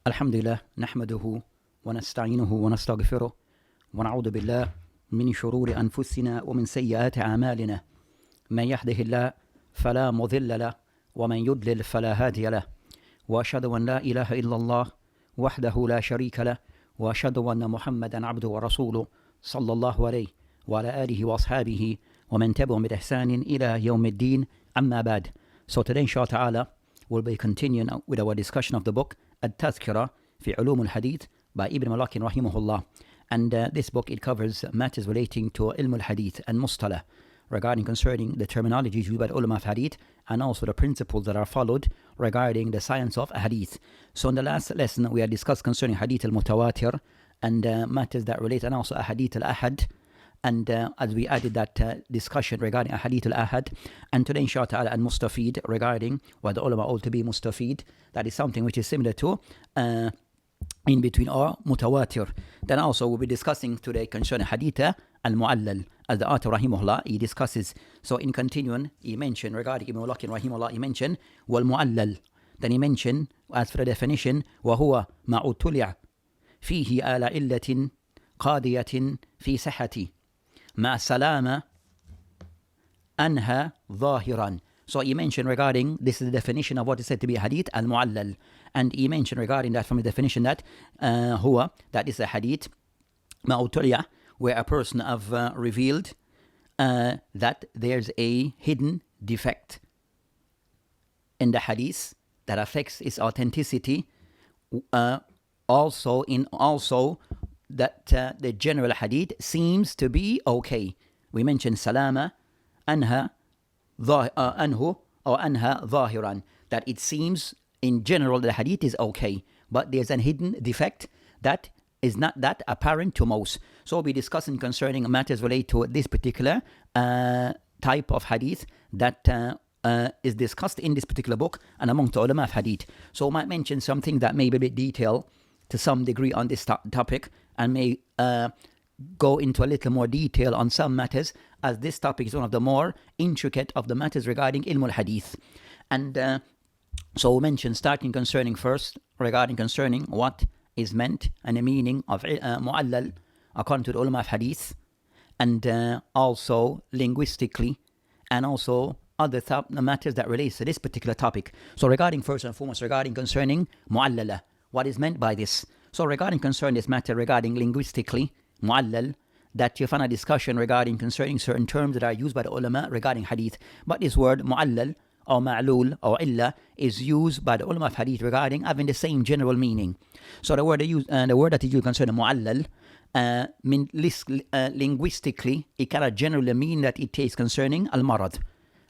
الحمد لله نحمده ونستعينه ونستغفره ونعوذ بالله من شرور أنفسنا ومن سيئات أعمالنا من يهده الله فلا مضل له ومن يضلل فلا هادي له وأشهد أن لا إله إلا الله وحده لا شريك له وأشهد أن محمدا عبده ورسوله صلى الله عليه وعلى آله وأصحابه ومن تبعهم بإحسان إلى يوم الدين أما بعد. So today inshallah we'll be continuing with our discussion of the book At-Tazkira fi Ulum al-Hadith by Ibn Malakin rahimahullah. And this book, it covers matters relating to Ilm al-Hadith and Mustalah, regarding concerning the terminologies used by the ulama of Hadith and also the principles that are followed regarding the science of Hadith. So in the last lesson, we had discussed concerning Hadith al-Mutawatir and matters that relate, and also Ahadith al-Ahad. And as we added that discussion regarding Ahadith al-Ahad, and today inshallah and Mustafid, regarding what the ulama hold to be Mustafid, that is something which is similar to in between or Mutawatir. Then also we'll be discussing today concerning Hadith al-Mu'allal, as the author rahimahullah he discusses. So in continuing, he mentioned regarding Ibn Malakin rahimahullah, he mentioned wal-Mu'allal. Then he mentioned, as for the definition, وَهُوَ مَا أُطُّلِعَ فِيهِ آلَ إِلَّةٍ قَادِيَةٍ فِي سَحَةٍ مع سلامة أنها ظاهرا. So he mentioned regarding, this is the definition of what is said to be hadith al-mu'allal. And he mentioned regarding that from the definition that huwa, that is a hadith ma'utuliya, where a person have revealed that there's a hidden defect in the hadith that affects its authenticity. Also that the general hadith seems to be okay. We mentioned salama anhu or anha zahiran, that it seems in general the hadith is okay, but there's a hidden defect that is not that apparent to most. So we'll be discussing concerning matters related to this particular type of hadith that is discussed in this particular book and among the ulama of hadith. So we might mention something that may be a bit detailed to some degree on this topic, and may go into a little more detail on some matters, as this topic is one of the more intricate of the matters regarding Ilm al-Hadith. And so we mentioned starting concerning first, regarding concerning what is meant and the meaning of Mu'allal according to the ulama of Hadith, and also linguistically, and also other matters that relate to this particular topic. So regarding first and foremost, regarding concerning Mu'allala, what is meant by this? So regarding concern this matter regarding linguistically, mu'allal, that you find a discussion regarding concerning certain terms that are used by the ulama regarding hadith. But this word mu'allal or ma'lul or illa is used by the ulama of hadith regarding having the same general meaning. So the word that is used concerning mu'allal, linguistically, it cannot generally mean that it takes concerning al-marad.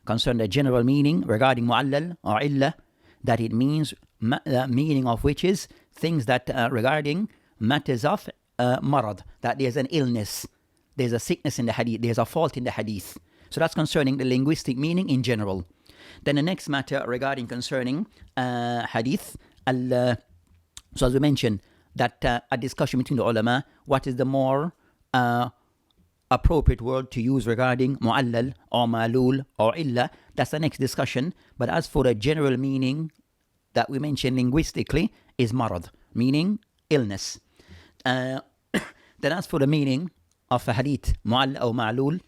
Concerning the general meaning regarding mu'allal or illa, that it means meaning of which is things that regarding matters of marad, that there's an illness, there's a sickness in the hadith, there's a fault in the hadith. So that's concerning the linguistic meaning in general. Then the next matter regarding concerning hadith, so as we mentioned, that a discussion between the ulama, what is the more appropriate word to use regarding mu'allal or ma'lul or illa, that's the next discussion. But as for the general meaning that we mentioned linguistically is marad, meaning illness. Then as for the meaning of a hadith, mu'allal or ma'lul,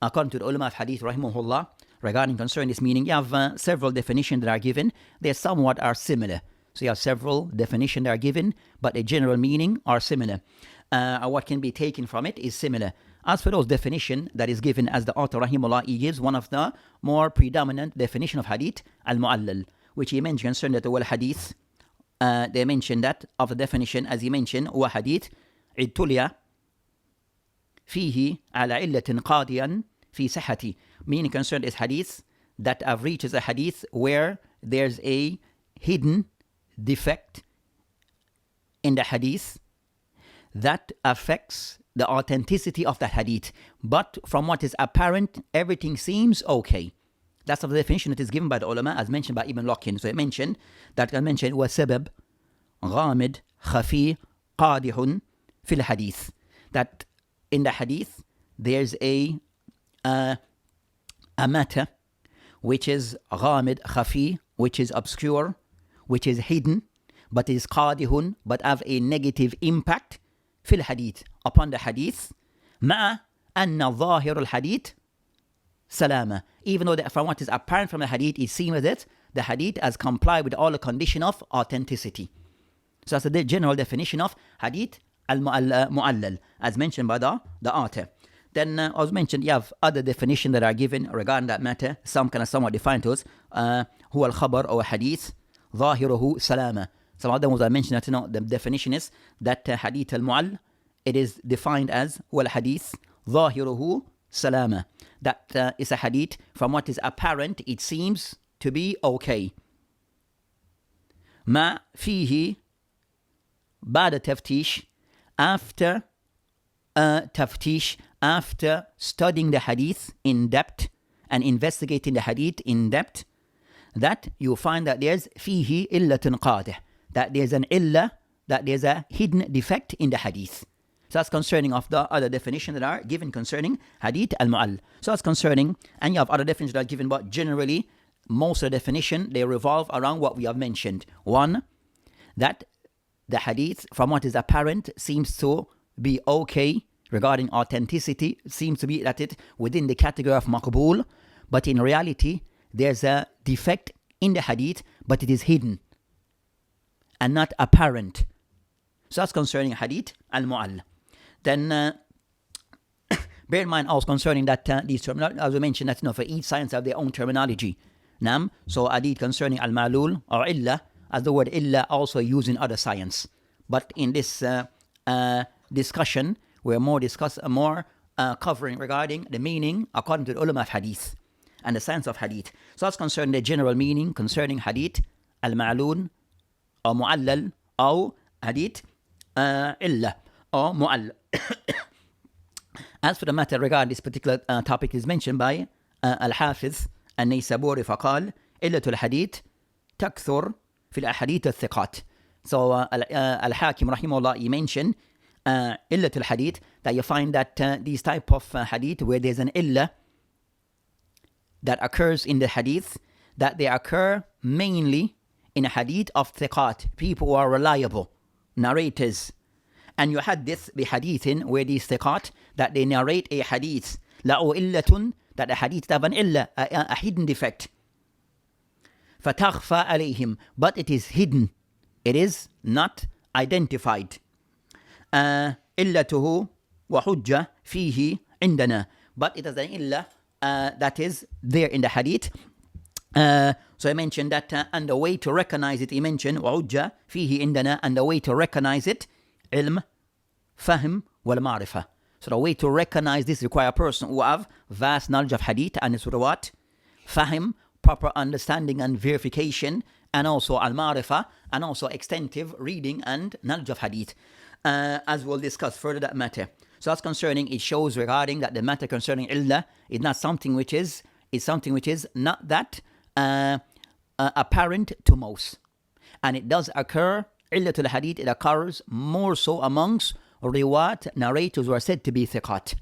according to the ulama of hadith rahimahullah, regarding concerning this meaning, you have several definitions that are given. They somewhat are similar. So you have several definitions that are given, but the general meaning are similar. What can be taken from it is similar. As for those definition that is given, as the author rahimahullah, he gives one of the more predominant definition of hadith, al-mu'allal, which he mentioned concerning that the word hadith. They mentioned that of the definition, as he mentioned, wa hadith idtulia fihi ala illatin qadiyan fi sahati, meaning concerned is hadith that have reached a hadith where there's a hidden defect in the hadith that affects the authenticity of that hadith, but from what is apparent, everything seems okay. That's the definition that is given by the ulama, as mentioned by Ibn Malakin. So it mentioned that وَسَبَبْ غَامِدْ خَفِي قَادِحٌ فِي الْحَدِيثِ, that in the hadith there's a matter which is غامد, khafi, which is obscure, which is hidden, but is qadihun, but have a negative impact في الحديث, upon the hadith, مع أن ظاهر الحديث سلامة. Even though from what is apparent from the hadith, it seems that the hadith has complied with all the condition of authenticity. So that's the general definition of hadith al-mu'allal, as mentioned by the author. Then, as mentioned, you have other definitions that are given regarding that matter. Some kind of somewhat defined to us. هو الخبر or hadith, ظاهره سلامة. Some of them was I mentioned that, you know, the definition is that hadith al-mu'all, it is defined as هو الحديث ظاهره سلامة. That is a hadith from what is apparent, it seems to be okay. ما فيه بعد تفتيش, after تفتيش, after studying the hadith in depth and investigating the hadith in depth, that you find that there's فيه إلة قادح, that there's an illah, that there's a hidden defect in the hadith. So that's concerning of the other definition that are given concerning hadith al-mu'all. So that's concerning, and you have other definitions that are given, but generally most of the definition, they revolve around what we have mentioned. One, that the hadith, from what is apparent, seems to be okay regarding authenticity, seems to be that it within the category of maqbool, but in reality, there's a defect in the hadith, but it is hidden and not apparent. So that's concerning hadith al-mu'all. Then, bear in mind also concerning that these terminology, as we mentioned, that, you know, for each science have their own terminology. So hadith concerning al-ma'lul or illa, as the word illa also used in other science. But in this discussion, we're more covering regarding the meaning according to the ulama of hadith and the science of hadith. So that's concerning the general meaning concerning hadith al-ma'lul or mu'allal or hadith illa or mu'all. As for the matter regarding this particular topic is mentioned by Al-Hafiz An-Nisa'i فقال إلة الحديث تكثر في الأحاديث الثقات. So Al-Hakim rahimahullah, he mentioned إلة الحديث, that you find that these type of hadith where there's an illah that occurs in the hadith, that they occur mainly in a hadith of thiqat, people who are reliable, narrators. And you had this بحديث where these thiqat, that they narrate a hadith لأو إلة, that the hadith have an illah, a hidden defect. فَتَخْفَى عَلَيْهِمْ, but it is hidden, it is not identified. إِلَّتُهُ وَحُجَّةٌ فِيهِ عِنْدَنَا, but it is an illah that is there in the hadith. So I mentioned that, and the way to recognize it, he mentioned وَحُجَّةٌ فِيهِ عِنْدَنَا, and the way to recognize it, ilm, fahm, wal ma'rifah. So the way to recognize this require a person who have vast knowledge of hadith and its what? Fahm, proper understanding and verification, and also al-ma'rifah, and also extensive reading and knowledge of hadith. As we'll discuss further that matter. So that's concerning, it shows regarding that the matter concerning illah is not something which is not that apparent to most. And it does occur, illatul hadith, it occurs more so amongst riwat, narrators who are said to be thiqat.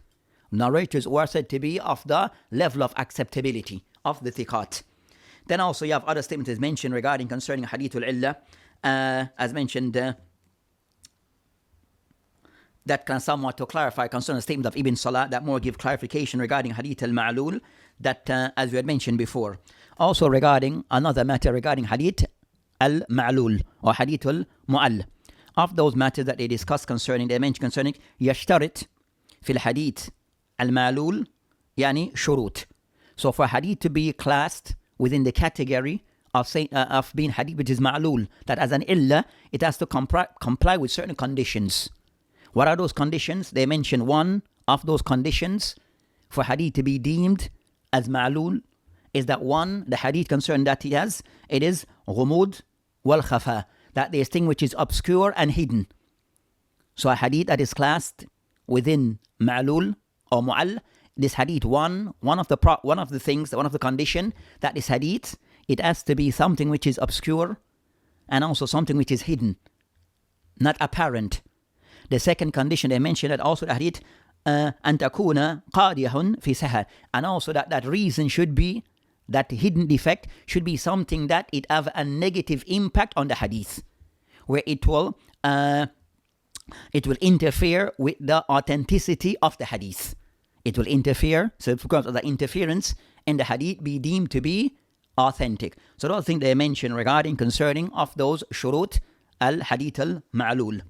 Narrators who are said to be of the level of acceptability of the thiqat. Then also you have other statements as mentioned regarding concerning hadithul illah, as mentioned, that can somewhat to clarify concerning the statement of Ibn Salah, that more give clarification regarding hadith al-ma'lul, that as we had mentioned before. Also regarding another matter regarding hadith al-ma'lul or hadith al-mu'all. Of those matters that they discuss concerning, they mention concerning يشترط في الحديث المعلول يعني شروط. So for hadith to be classed within the category of being hadith which is ma'lul, that as an illah, it has to comply with certain conditions. What are those conditions? They mention one of those conditions for hadith to be deemed as ma'lul is that one, the hadith concern that it is ghumud wal khafa, that there's thing which is obscure and hidden. So a hadith that is classed within ma'lul or mu'all, this hadith one of the condition that this hadith, it has to be something which is obscure and also something which is hidden, not apparent. The second condition they mentioned that also the hadith أن تكون قادحٌ في سهى, and also that reason should be, that hidden defect should be something that it have a negative impact on the hadith. where it will interfere with the authenticity of the hadith. It will interfere, so because of the interference in the hadith be deemed to be authentic. So those things they mention regarding concerning of those shurut al-hadith al-ma'lul.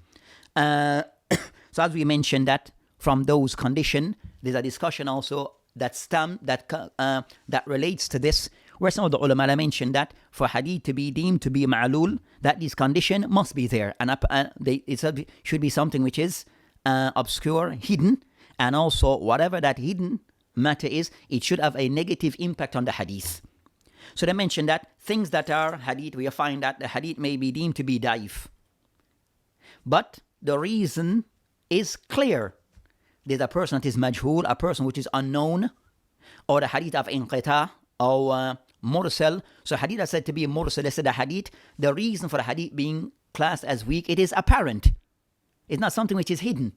So as we mentioned that from those conditions, there's a discussion also that relates to this, where some of the ulama mentioned that for hadith to be deemed to be ma'lul, that this condition must be there, and it should be something which is obscure, hidden, and also whatever that hidden matter is, it should have a negative impact on the hadith. So they mentioned that things that are hadith, we find that the hadith may be deemed to be da'if, but the reason is clear. There's a person that is majhul, a person which is unknown, or the hadith of inqita, or mursal. So hadith are said to be mursal. They said the hadith, the reason for the hadith being classed as weak, it is apparent. It's not something which is hidden.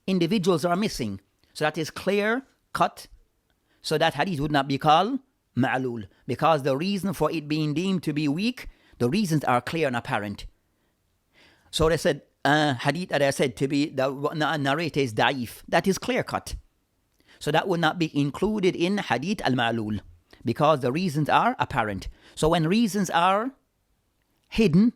Individuals are missing. So that is clear cut. So that hadith would not be called ma'lul, because the reason for it being deemed to be weak, the reasons are clear and apparent. So they said hadith that are said to be the narrator is da'if. That is clear cut. So that would not be included in hadith al-ma'lul, because the reasons are apparent. So when reasons are hidden,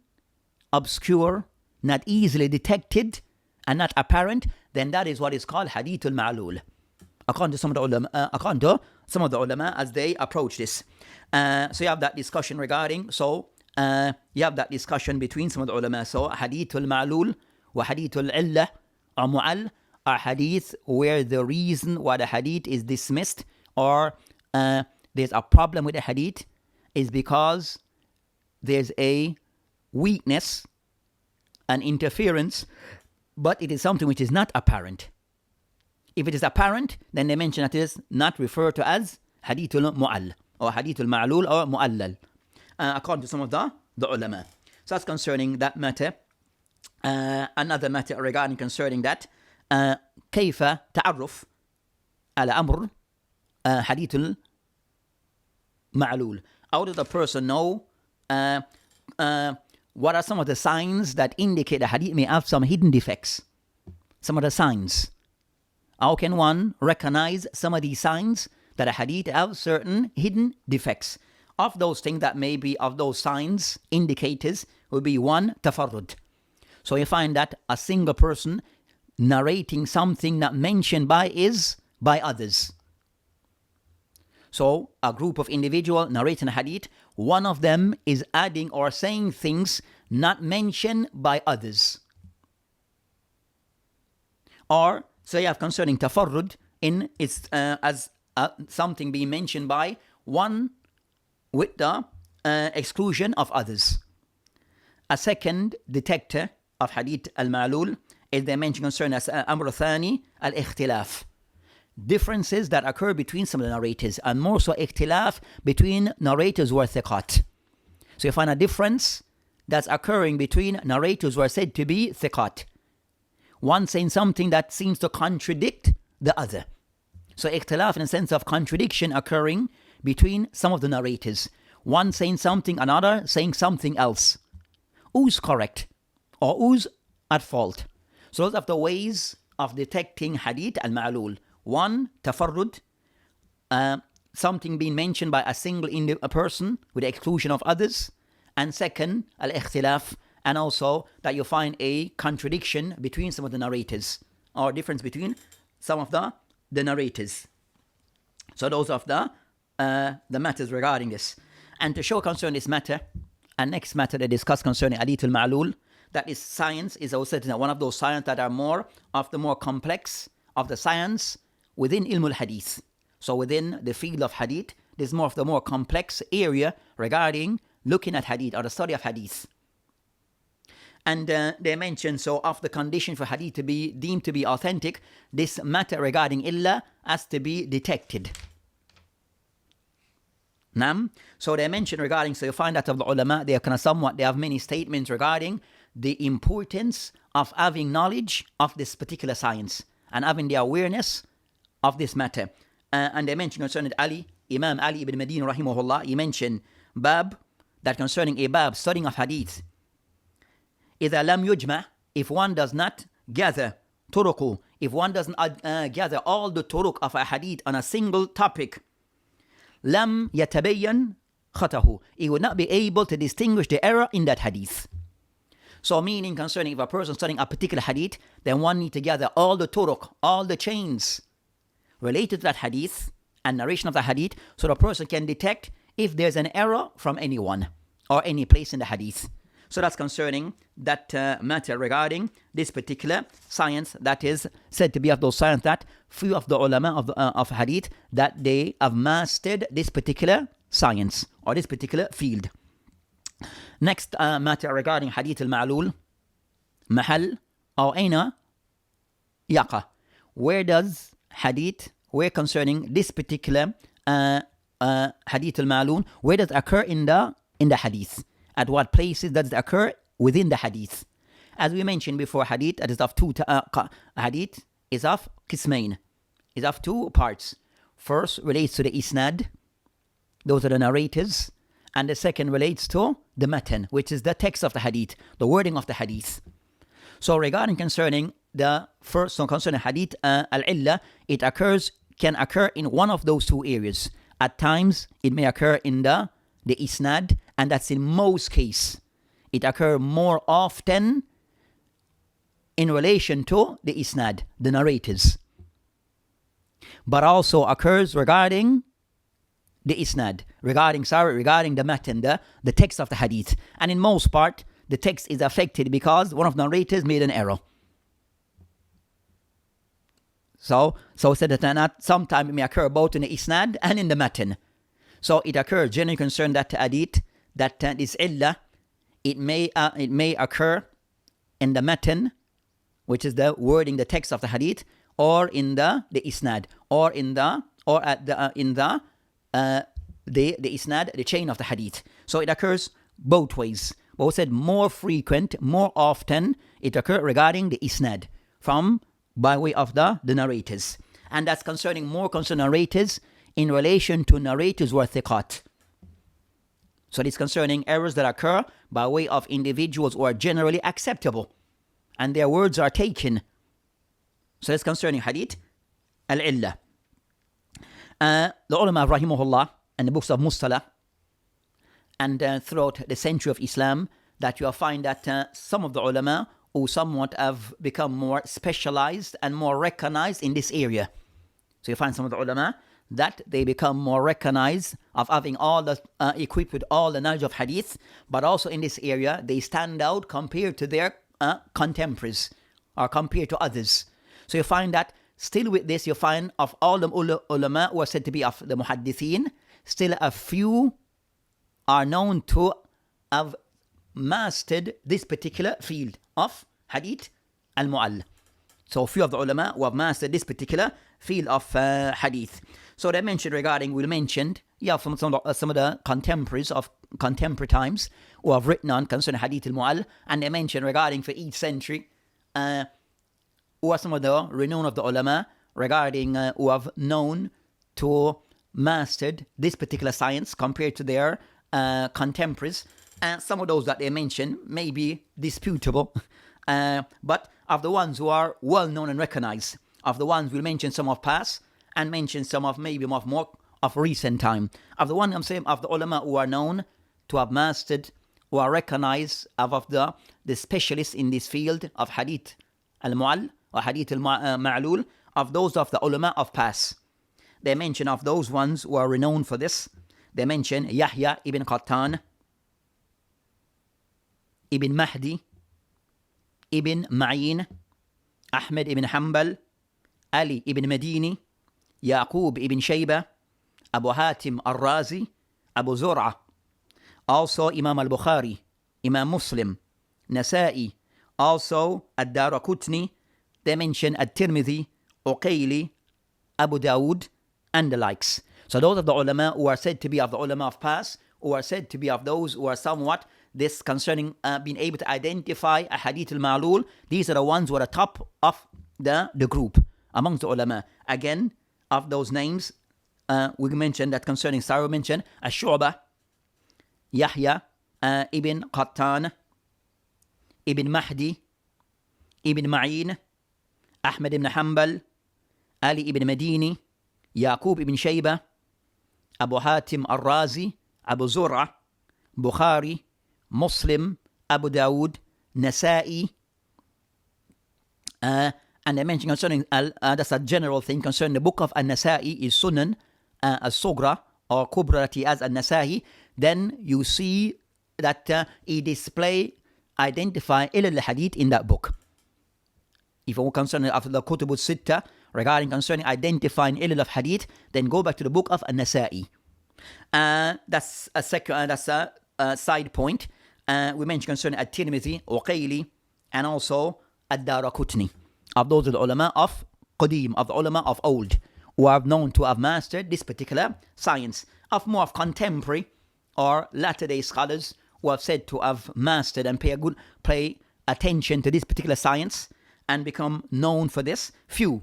obscure, not easily detected, and not apparent, then that is what is called hadith al-ma'lul, according to some of the ulama as they approach this. So you have that discussion regarding, you have that discussion between some of the ulama. So hadith al-ma'lul wa hadith al-illah or mu'al are hadith where the reason why the hadith is dismissed or there's a problem with the hadith is because there's a weakness, an interference, but it is something which is not apparent. If it is apparent, then they mention that it is not referred to as hadith al-mu'al or hadith al-ma'lul or mu'allal, according to some of the ulama. So that's concerning that matter. Another matter regarding concerning that, كيف تعرف على أمر حديث المعلول. How does the person know what are some of the signs that indicate the hadith may have some hidden defects? Some of the signs. How can one recognize some of these signs that a hadith have certain hidden defects? Of those things that may be of those signs, indicators, will be one, tafarrud. So you find that a single person narrating something not mentioned by others. So a group of individuals narrating a hadith, one of them is adding or saying things not mentioned by others. Or so you have concerning tafarrud in its as something being mentioned by one with the exclusion of others. A second detector of hadith al-ma'lul is they mention concerning as amr thani al-ikhtilaf. Differences that occur between some of the narrators, and more so ikhtilaf between narrators who are thiqat. So you find a difference that's occurring between narrators who are said to be thiqat. One saying something that seems to contradict the other. So ikhtilaf in the sense of contradiction occurring between some of the narrators. One saying something, another saying something else. Who's correct? Or who's at fault? So those are the ways of detecting hadith al-ma'lul. One, tafarrud, something being mentioned by a single person with the exclusion of others. And second, al-ikhtilaf, and also that you find a contradiction between some of the narrators, or difference between some of the narrators. So those are the matters regarding this. And to show concern this matter, and next matter they discuss concerning hadith al-ma'lul, that is science, is also one of those science that are more of the more complex of the science within ilm al-hadith. So within the field of hadith, there's more of the more complex area regarding looking at hadith or the study of hadith. And they mention, so of the condition for hadith to be deemed to be authentic, this matter regarding illah has to be detected. So they mention regarding, so you find that of the ulama, they have many statements regarding the importance of having knowledge of this particular science and having the awareness of this matter. And they mention concerning Imam Ali ibn Madini rahimahullah, he mentioned bab, that concerning a bab, studying of hadith. إذا لم يجمع, if one does not gather turuqu, if one doesn't gather all the turuq of a hadith on a single topic, لم يتبين خطأه, he would not be able to distinguish the error in that hadith. So meaning concerning if a person studying a particular hadith, then one need to gather all the turuq, all the chains related to that hadith and narration of the hadith, so the person can detect if there's an error from anyone or any place in the hadith. So that's concerning that matter regarding this particular science that is said to be of those science that few of the ulama of hadith that they have mastered this particular science or this particular field. Next matter regarding hadith al-ma'lul, mahal or aina yaqa. Where does hadith, where concerning this particular hadith al-ma'lul, where does it occur in the hadith? At what places does it occur within the hadith? As we mentioned before, hadith that is of two hadith is of qismain, is of two parts. First relates to the isnad, those are the narrators, and the second relates to the matan, which is the text of the hadith, the wording of the hadith. So regarding concerning the first, so concerning hadith al-illa, it can occur in one of those two areas. At times it may occur in the isnad, and that's in most cases. It occurs more often in relation to the isnad, the narrators, but also occurs regarding the isnad, regarding the matan, the text of the hadith. And in most part, the text is affected because one of the narrators made an error. So said that sometimes it may occur both in the isnad and in the matan. So it occurs generally concerned that hadith, that this illah, it may occur in the matan, which is the wording, the text of the hadith, or in the isnad, or in the isnad, the chain of the hadith. So it occurs both ways. But we said more frequent, more often, it occurs regarding the isnad, by way of the narrators. And that's concerning narrators in relation to narrators who are thiqat. So it's concerning errors that occur by way of individuals who are generally acceptable, and their words are taken. So it's concerning hadith al-illa. The ulama rahimahullah and the books of Mustalah and throughout the century of Islam, that you'll find that some of the ulama who somewhat have become more specialized and more recognized in this area. So you find some of the ulama that they become more recognized of having all the equipped with all the knowledge of hadith, but also in this area they stand out compared to their contemporaries or compared to others. So you find that still with this, you find of all the ulama who are said to be of the muhaddithin, still a few are known to have mastered this particular field of hadith al-mu'all. So few of the ulama who have mastered this particular field of hadith. So they mentioned we'll mention from some of the contemporaries of contemporary times who have written on concerning hadith al-mu'all, and they mentioned regarding for each century who are some of the renown of the ulama regarding who have known to mastered this particular science compared to their contemporaries. And some of those that they mention may be disputable, but of the ones who are well known and recognized, of the ones we'll mention some of past and mention some of maybe more of recent time. Of the one I'm saying of the ulama who are known to have mastered, who are recognized of the specialists in this field of hadith al-mu'all or hadith al-ma'lul, of those of the ulama of past. They mention of those ones who are renowned for this. They mention Yahya ibn Qattan, Ibn Mahdi, Ibn Ma'in, Ahmed ibn Hanbal, Ali ibn Madini, Yaqub ibn Shayba, Abu Hatim al-Razi, Abu Zur'a. Also Imam al-Bukhari, Imam Muslim, Nasa'i, also Ad-Daraqutni. They mention At-Timithi, Uqayli, Abu Dawud, and the likes. So those of the ulama who are said to be of the ulama of past, who are said to be of those who are somewhat this concerning being able to identify a hadith al-ma'lul, these are the ones who are the top of the group amongst the ulama. Again, of those names, we mentioned that concerning Sarah mentioned Ash-Shu'bah, Yahya ibn Qattan, ibn Mahdi, ibn Ma'in, Ahmad ibn Hanbal, Ali ibn Madini, Yaqub ibn Shayba, Abu Hatim al-Razi, Abu Zur'a, Bukhari, Muslim, Abu Dawud, Nasa'i. And I mentioned concerning, that's a general thing concerning the book of An-Nisa'i is Sunan al-Sugra or Kubrati as An-Nisa'i. Then you see that he identify ilal al-hadith in that book. If you concerning after the Kutub al-Sitta regarding concerning identifying ilal of hadith, then go back to the book of An-Nisa'i. That's a second. That's a side point. We mentioned concerning At-Timithi, Uqayli, and also Ad-Daraqutni. Of those of the ulama of Qadim, of the ulama of old, who are known to have mastered this particular science. Of more of contemporary or latter-day scholars who have said to have mastered and pay attention to this particular science and become known for this, few.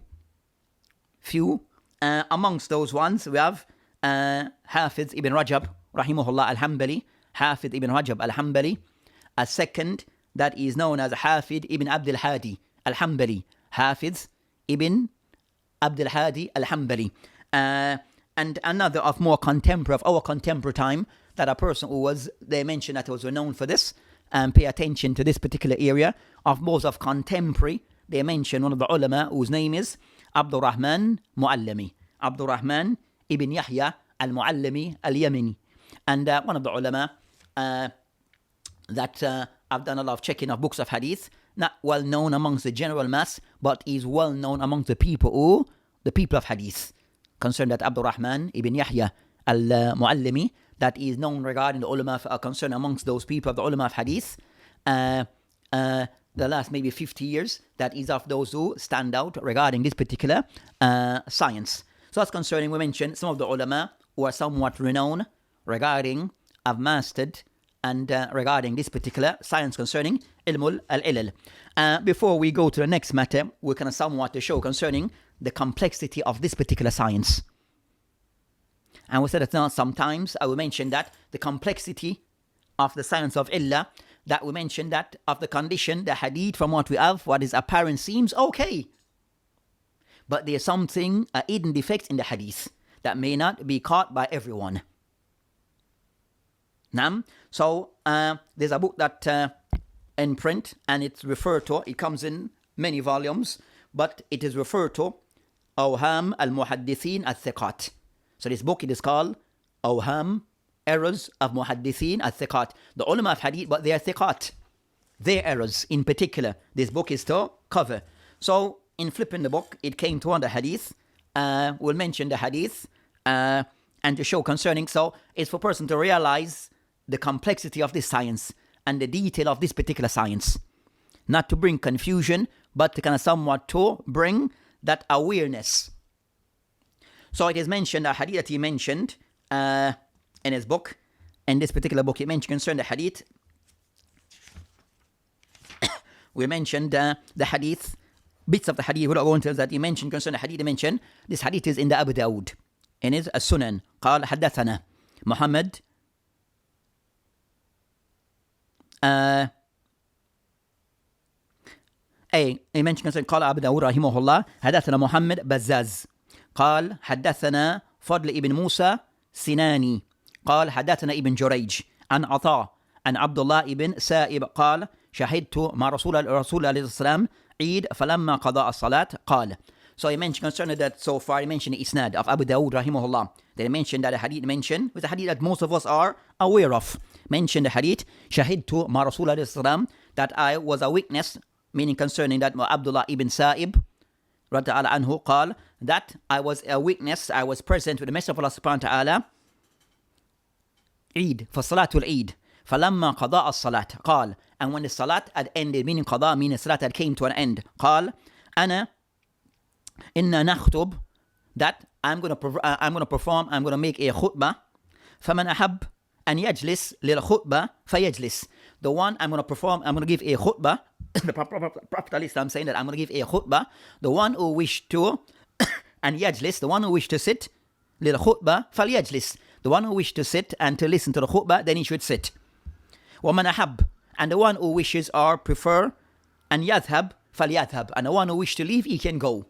Amongst those ones, we have Hafiz ibn Rajab, rahimahullah al-Hanbali, Hafiz ibn Rajab al-Hanbali. A second that is known as Hafiz ibn Abdul Hadi al-Hanbali, Hafiz ibn Abdul Hadi al-Hanbali. And another of more contemporary, of our contemporary time, that a person who was, they mentioned that was renowned for this, and pay attention to this particular area. Of most of contemporary, they mention one of the ulama whose name is Abdul Rahman Muallimi, Abdul Rahman ibn Yahya al-Muallimi al-Yamini. And one of the ulama that I've done a lot of checking of books of hadith, not well known amongst the general mass, but is well known amongst the people of hadith. Concerned that Abdul Rahman ibn Yahya al-Muallimi, that is known regarding the ulama concerned amongst those people of the ulama of hadith, the last maybe 50 years, that is of those who stand out regarding this particular science. So that's concerning, we mentioned some of the ulama who are somewhat renowned regarding, have mastered, and regarding this particular science concerning ilmul al-ilal. Before we go to the next matter, we can somewhat to show concerning the complexity of this particular science. And we said that now sometimes I will mention that the complexity of the science of illah, that we mentioned that of the condition, the hadith from what we have, what is apparent seems okay. But there's something, a hidden defect in the hadith that may not be caught by everyone. So there's a book that in print, and it's referred to, it comes in many volumes, but it is referred to Awham al-Muhaddithin al-Thiqat. So this book, it is called Awham, Errors of Muhaddithin al-Thiqat. The ulama of hadith, but they are thiqat. Their errors in particular, this book is to cover. So in flipping the book, it came to one the hadith. We'll mention the hadith and to show concerning. So it's for a person to realize the complexity of this science and the detail of this particular science. Not to bring confusion, but to kind of somewhat to bring that awareness. So it is mentioned, a hadith that he mentioned in his book, in this particular book, he mentioned concerning the hadith. We mentioned the hadith, bits of the hadith, we're not going to that he mentioned concerning the hadith. He mentioned, this hadith is in the Abu Dawud, in his As-Sunan. قال حدثنا محمد he mentioned concerning قال أبو داود رحمه الله حدثنا محمد بزاز قال حدثنا فضل ابن موسى سناني قال حدثنا ابن جريج عن عطاء عن عبد الله ابن سائب قال شهدت مع رسول الله عليه السلام عيد فلما قضى الصلاة قال. So he mentioned concerning that so far, he mentioned the isnad of Abu Dawud rahimahullah. Then he mentioned that the hadith mentioned, with the hadith that most of us are aware of. Mentioned the hadith, shahidtu ma Rasul alayhi salam, that I was a witness, meaning concerning that Abdullah ibn Sa'ib, radiyallahu anhu, qal, that I was a witness, I was present with the Messenger of Allah subhanahu wa ta'ala, Eid, for Salatul Eid. فَلَمَّا قَضَاءَ الصَّلَاةِ قال, and when the salat had ended, meaning qada, meaning salat had came to an end, قال, أنا إِنَّا نَخْتُبْ, that I'm going to perform, I'm going to make a khutbah. فَمَنْ أَحَبْ أَنْ يَجْلِسْ لِلْخُطْبَةِ فَيَجْلِسْ. The one I'm going to perform, I'm going to give a khutbah. The Prophet Islam saying that I'm going to give a khutbah. The one who wished to, and yajlis, the one who wished to sit, لِلْخُطْبَةِ فَلْيَجْلِسْ. The one who wished to sit and to listen to the khutbah, then he should sit. وَمَنْ أَحَبْ And the one who wishes or prefer, and yadhab, falyadhab. And the one who wishes to leave, he can go.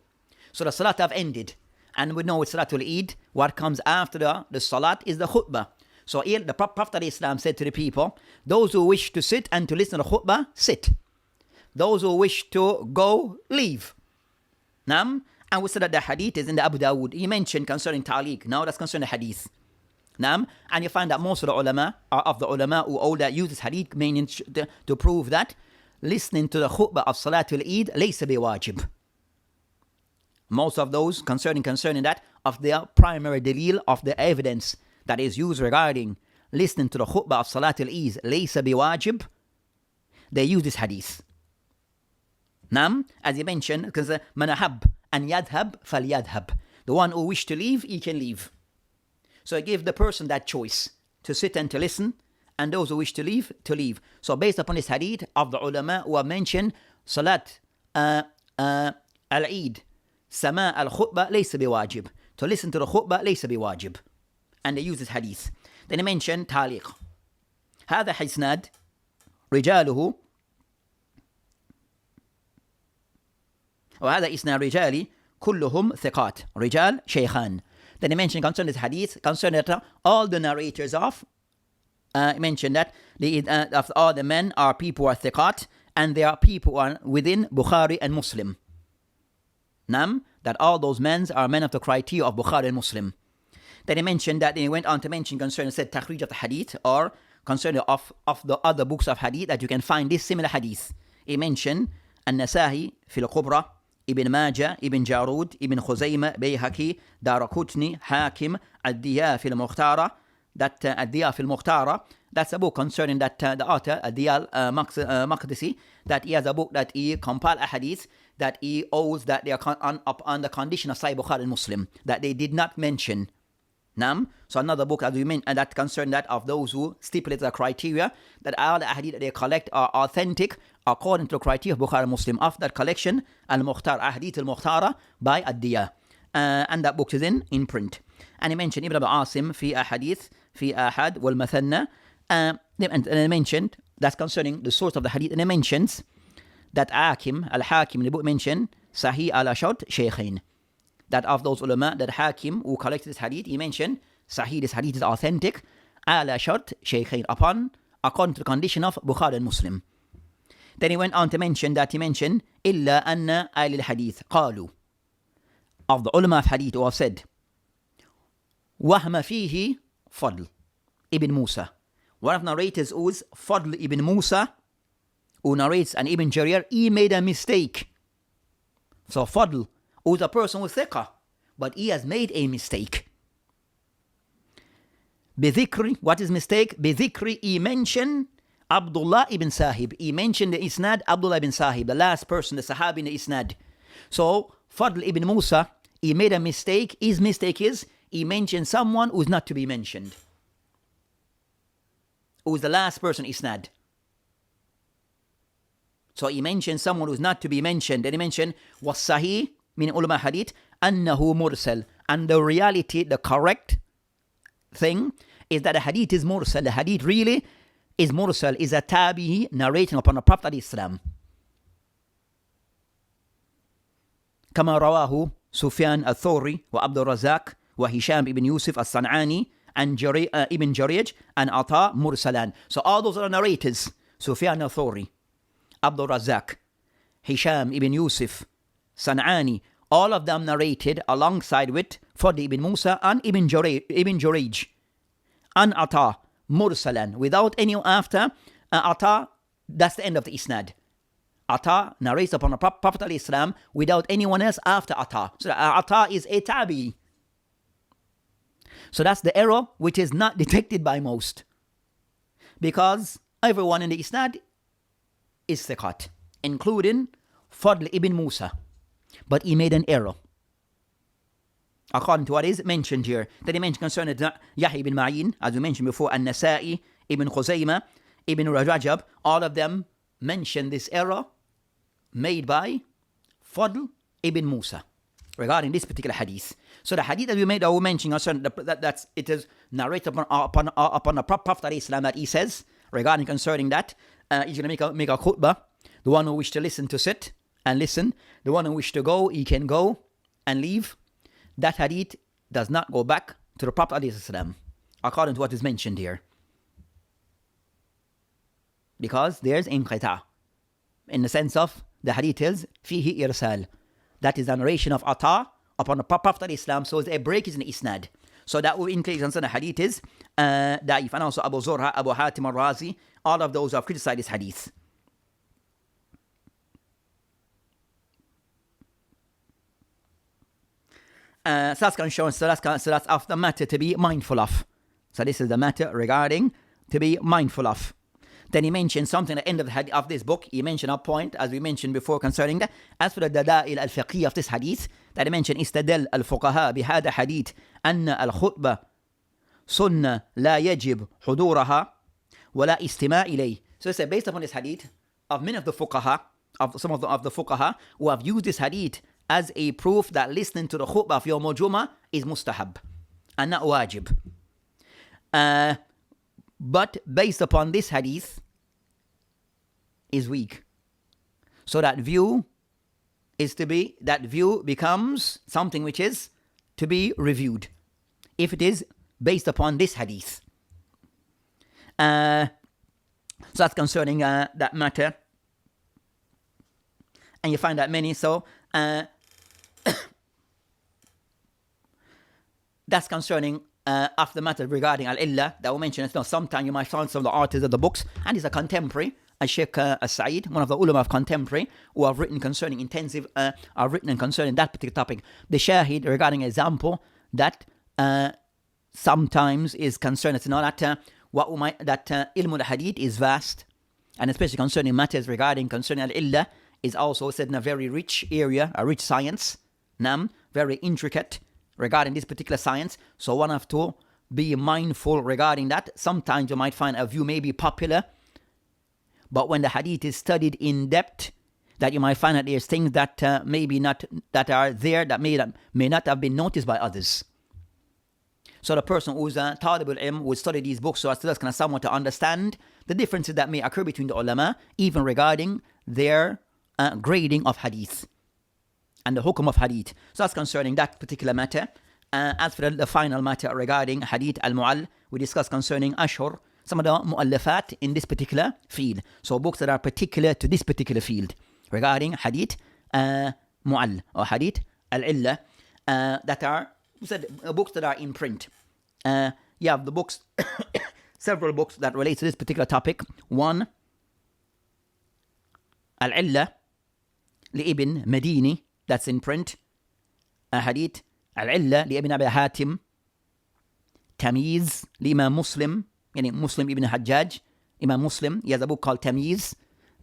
So the salat have ended. And we know with Salatul Eid, what comes after the salat is the khutbah. So here the Prophet of Islam said to the people, those who wish to sit and to listen to the khutbah, sit. Those who wish to go, leave. Naam. And we said that the hadith is in the Abu Dawood. He mentioned concerning ta'liq. Now that's concerning the hadith. Naam. And you find that most of the ulama, who all that use this hadith, meaning to prove that listening to the khutbah of Salatul Eid, laysa biwajib. Most of those concerning that of their primary dalil of the evidence that is used regarding listening to the khutbah of Salatul Eid, laysa biwajib, they use this hadith. Naam, as you mentioned, because man ahab an yadhab falyadhab. The one who wishes to leave, he can leave. So I give the person that choice to sit and to listen, and those who wish to leave, to leave. So based upon this hadith of the ulama who have mentioned Salat al-Eid, Sama al-Khutbah laysa biwajib. To listen to the khutbah laysa biwajib. And they use this hadith. Then he mentioned تعليق. هذا حسناد رجاله وهذا إسناد رجالي كلهم ثقات رجال شيخان. Then he mentioned concerning this hadith, concerning that all the narrators of, he mentioned that of all the men are people who are thiqat, and there are people who are within Bukhari and Muslim. Nam, that all those men are men of the criteria of Bukhari and Muslim. Then he mentioned that, and he went on to mention concerning, said, takhrij of the hadith, or concerning of the other books of hadith, that you can find this similar hadith. He mentioned An-Nisa'i fil Kubra, Ibn Majah, Ibn Jarud, Ibn Khuzaymah, Bayhaqi, Daraqutni, Hakim, Ad-Diya fil Mukhtara, that Ad-Diya fil Mukhtara, that's a book concerning that the author, Ad-Diya Maqdisi, that he has a book that he compiled a hadith that he owes that they are on the condition of Sahih Bukhari and Muslim, that they did not mention. Nam. So another book as we mentioned that concern that of those who stipulate the criteria that all the hadith that they collect are authentic according to the criteria of Bukhari and Muslim. Of that collection, Al-Mukhtar, Ahadith Al-Mukhtara by Ad-Diya. And that book is in print. And he mentioned Ibn Abi Asim fi Ahadith, fi Ahad wal Mathanna. And he mentioned that's concerning the source of the hadith. And he mentions that Al-Hakim, the book mentioned Sahih al-Ashad Shaykhain. That of those ulama, that Hakim who collected this hadith, he mentioned Sahih, this hadith is authentic, al-Ashad Shaykhain, according to the condition of Bukhari and Muslim. Then he went on to mention that he mentioned إِلَّا أَنَّ أَهْلِ الْحَدِيثِ قَالُوا, of the ulama of hadith who have said وَهْمَ فِيهِ Fadl ibn Musa. One of the narrators was Fadl ibn Musa, who narrates, and Ibn Jarir, he made a mistake. So Fadl, who's a person with thiqah, but he has made a mistake. Bidhikri, what is mistake? Bidhikri, he mentioned Abdullah ibn Sahib. He mentioned the Isnad Abdullah ibn Sahib, the last person, the Sahabi in the Isnad. So Fadl ibn Musa, he made a mistake. His mistake is, he mentioned someone who's not to be mentioned. Who's the last person Isnad. So he mentioned someone who's not to be mentioned. Then he mentioned, was Sahih, meaning ulama hadith, annahu mursal. And the reality, the correct thing, is that the hadith is mursal. The hadith really is mursal, is a tabi'i narrating upon the Prophet Islam. كما رواه سفيان الثوري وعبد الرزاق وهشام ibn Yusuf al-San'ani and Ibn Jarij and Ata Mursalan. So all those are narrators. Sufyan al-Thawri, Abdul Razak, Hisham ibn Yusuf, San'ani, all of them narrated alongside with Fadl ibn Musa and Ibn Jarij and Ata Mursalan, without any after Ata. That's the end of the Isnad. Ata narrates upon the Prophet al-Islam without anyone else after Ata. So Ata is a tabi. So that's the error which is not detected by most. Because everyone in the Isnad is thiqat, including Fadl ibn Musa. But he made an error, according to what is mentioned here. Then he mentioned concerning Yahya ibn Ma'in, as we mentioned before, An-Nisa'i, Ibn Khuzaymah, Ibn Rajab, all of them mentioned this error made by Fadl ibn Musa regarding this particular hadith. So the hadith that we made, that we mentioned, that it is narrated upon the Prophet Islam, that he says regarding concerning that He's going to make a khutbah. The one who wishes to listen to sit and listen. The one who wishes to go, he can go and leave. That hadith does not go back to the Prophet ﷺ, according to what is mentioned here. Because there's inqita. In the sense of the hadith is fihi irsal. That is the narration of Ata upon the Prophet of Islam. So a break is in isnad. So that will include the hadith is da'if. And also Abu Zur'a, Abu Hatim al-Razi, all of those have criticized this hadith. So that's of the matter to be mindful of. So this is the matter regarding to be mindful of. Then he mentioned something at the end of this book. He mentioned a point, as we mentioned before, concerning that. As for the dalail al-fiqhiyya of this hadith, that he mentioned, istadal al-fuqaha bihada hadith anna al-khutbah sunnah la yajib huduraha wa la istima' ilay. So he said, based upon this hadith, of many of the fuqaha, of some of the fuqaha, who have used this hadith as a proof that listening to the khutbah of Yawm al-Jum'ah is mustahab and not wajib. But based upon this hadith is weak. So that view becomes something which is to be reviewed if it is based upon this hadith. So that's concerning that matter. And you find that many, so that's concerning of the matter regarding al-illah that we mentioned. Now, sometimes you might find some of the authors of the books, and he's a contemporary, Sheikh As-Sa'id, one of the ulama of contemporary, who have written concerning concerning that particular topic. The shahid regarding example that sometimes is concerned, it's not that ilm al-hadith is vast, and especially concerning matters concerning al-illah is also said in a very rich area, a rich science, very intricate regarding this particular science. So one have to be mindful regarding that. Sometimes you might find a view may be popular, but when the hadith is studied in depth, that you might find that there's things that maybe not that are there that may not have been noticed by others. So the person who's talib al-ilm would study these books so as to kind of somewhat to understand the differences that may occur between the ulama, even regarding their grading of hadith and the hukum of hadith. So that's concerning that particular matter. As for the final matter regarding hadith al-mu'all, we discussed concerning ashur, some of the mu'allafat in this particular field. So books that are particular to this particular field regarding hadith mu'all or hadith al-illah, that are books that are in print. You have the books, several books that relate to this particular topic. One, al-illah li-ibn Madini, that's in print. Hadith al-illah li-ibn Abi Hatim. Tamiz li-Imam Muslim, Muslim ibn Hajjaj. Imam Muslim, he has a book called Tamiz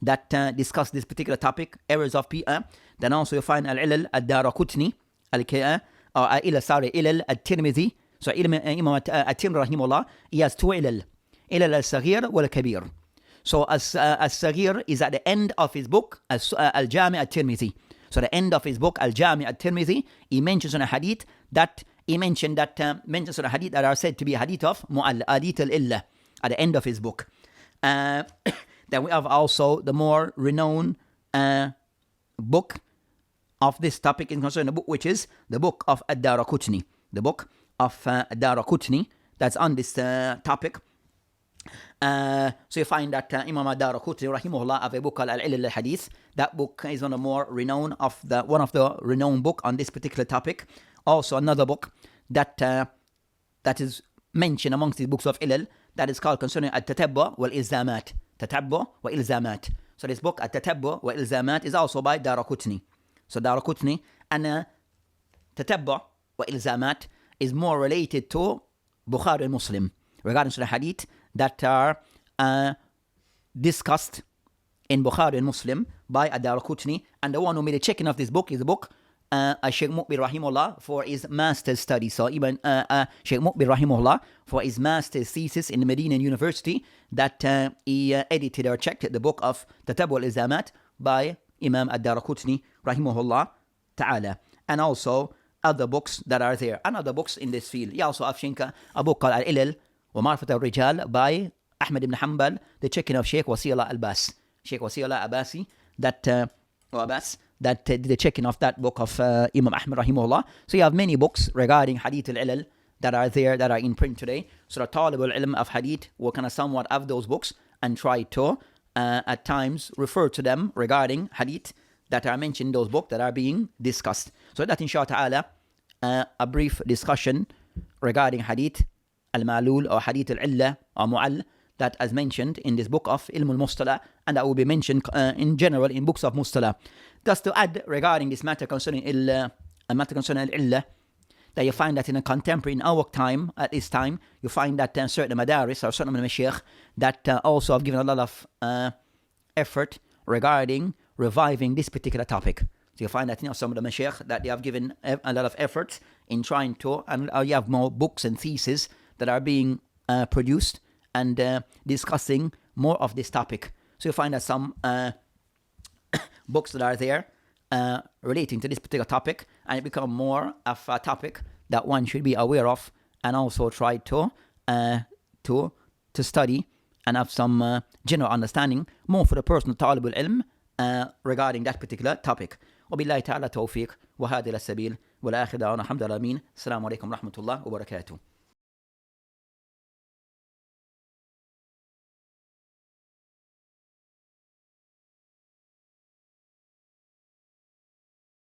that discuss this particular topic, errors of P.A. Then also you find al-ilal ad-Daraqutni, ilal At-Timithi. So Imam At-Tirmidhi rahimahullah, he has two ilal al-Saghir wal-Kabir. So as-Saghir is at the end of his book, al-Jami' At-Tirmidhi. So the end of his book, Al-Jami' At-Tirmidhi, he mentions on a hadith that mentions on a hadith that are said to be hadith of Mu'all, hadith al-illah, at the end of his book. Then we have also the more renowned book of this topic in concerning the book, which is the book of Ad-Daraqutni. The book of Ad-Daraqutni, that's on this topic. So you find that Imam Ad-Daraqutni rahimahullah have a book called Al-Ilal al-Hadith. That book is one of the renowned book on this particular topic. Also another book that is mentioned amongst the books of Ilal, that is called concerning At-Tatabbu wal-Ilzamat. Tatabbu wa Ilzamat. So this book, At-Tatabbu wa Ilzamat, is also by Daraqutni. So Daraqutni and Tatabbu wa Ilzamat is more related to Bukhari and Muslim regarding the hadith that are discussed in Bukhari and Muslim by Ad-Daraqutni. And the one who made a checking of this book is the book Sheikh Muqbil rahimahullah for his master's study. So even Sheikh Muqbil rahimahullah for his master's thesis in the Medina University, that he edited or checked the book of Tatabbu al-Ilzamat by Imam Ad-Daraqutni rahimahullah ta'ala. And also other books that are there, and other books in this field. He also have a book called Al-Ilal wa Ma'rifat al-Rijal by Ahmad ibn Hanbal, the checking of Sheikh Wasiullah Abbas. Sheikh Wasiullah Abbasi, that did the checking of that book of Imam Ahmad rahimahullah. So you have many books regarding Hadith al-Ilal that are there, that are in print today. So the Talib al-Ilm of Hadith will kind of somewhat have those books and try to at times refer to them regarding Hadith that are mentioned in those books that are being discussed. So that inshallah ta'ala, a brief discussion regarding Hadith al-Malul or Hadith al-Illa or Mu'all, that as mentioned in this book of Ilm al-Mustalah, and that will be mentioned in general in books of Mustalah. Just to add regarding this matter concerning al-Illa, that you find that in a contemporary, in our time, at this time, you find that certain madaris or certain mashaykh that also have given a lot of effort regarding reviving this particular topic. So you find that some of the mashaykh that they have given a lot of effort in trying to, and you have more books and theses that are being produced and discussing more of this topic. So you find that some books that are there relating to this particular topic, and it become more of a topic that one should be aware of and also try to study and have some general understanding more for the personal talib al-ilm regarding that particular topic. وبالله تعالى توفيق وهذا السبيل والآخر دعوانا الحمد لله. السلام عليكم ورحمة الله وبركاته.